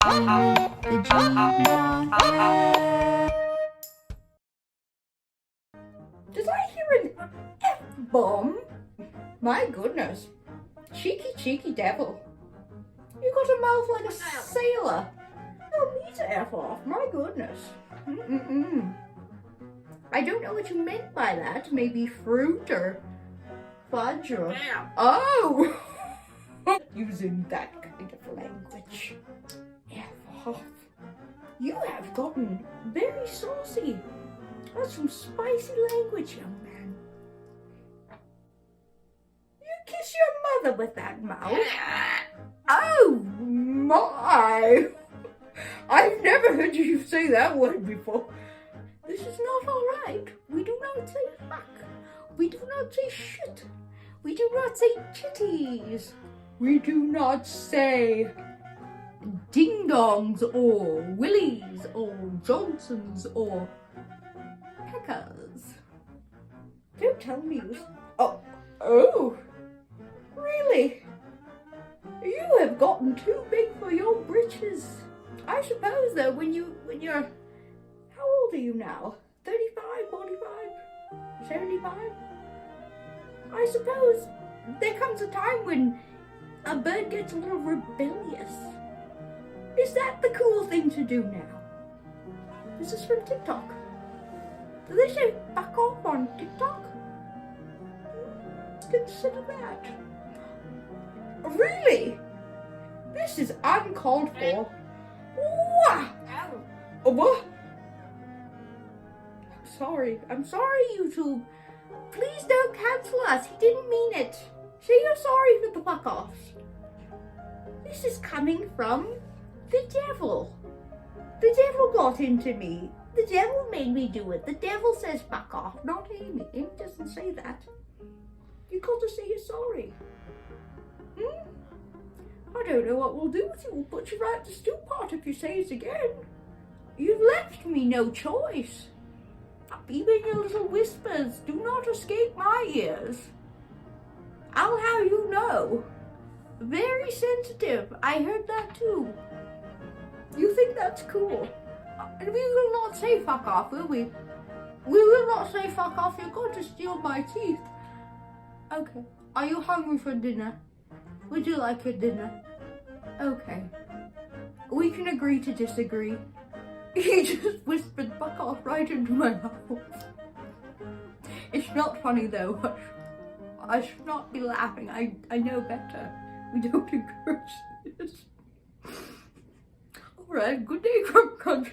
The G-Moth. Did I hear an F-bomb? My goodness. Cheeky devil. You got a mouth like a sailor. Tell me to F off. My goodness. I don't know what you meant by that. Maybe fruit or fudge or... Oh! Using that kind of language. F off. You have gotten very saucy. That's some spicy language, young man. You kiss your mother with that mouth? Oh my! I've never heard you say that word before. This is not alright. We do not say fuck. We do not say shit. We do not say chitties. We do not say ding-dongs or willies or Johnsons or peckers. Don't tell me you... Oh, really? You have gotten too big for your britches. I suppose though, when you're... How old are you now? 35, 45, 75? I suppose there comes a time when a bird gets a little rebellious. Is that the cool thing to do now? This is from TikTok. Do they say back off on TikTok? Consider that. Really? This is uncalled for. What? What? I'm sorry, YouTube. Please don't cancel us. He didn't mean it. Say you're sorry for the fuck offs. This is coming from the devil. The devil got into me. The devil made me do it. The devil says fuck off, not Amy. Amy doesn't say that. You got to say you're sorry. I don't know what we'll do with you. We'll put you right to stew pot if you say it again. You've left me no choice. Even your little whispers do not escape my ears. I'll have you know. Very sensitive. I heard that too. You think that's cool? We will not say fuck off, will we? We will not say fuck off. You're going to steal my teeth. Okay. Are you hungry for dinner? Would you like your dinner? Okay. We can agree to disagree. He just whispered fuck off right into my mouth. It's not funny though. I should not be laughing. I know better. We don't encourage this. Alright, good day, Crumb Crunch.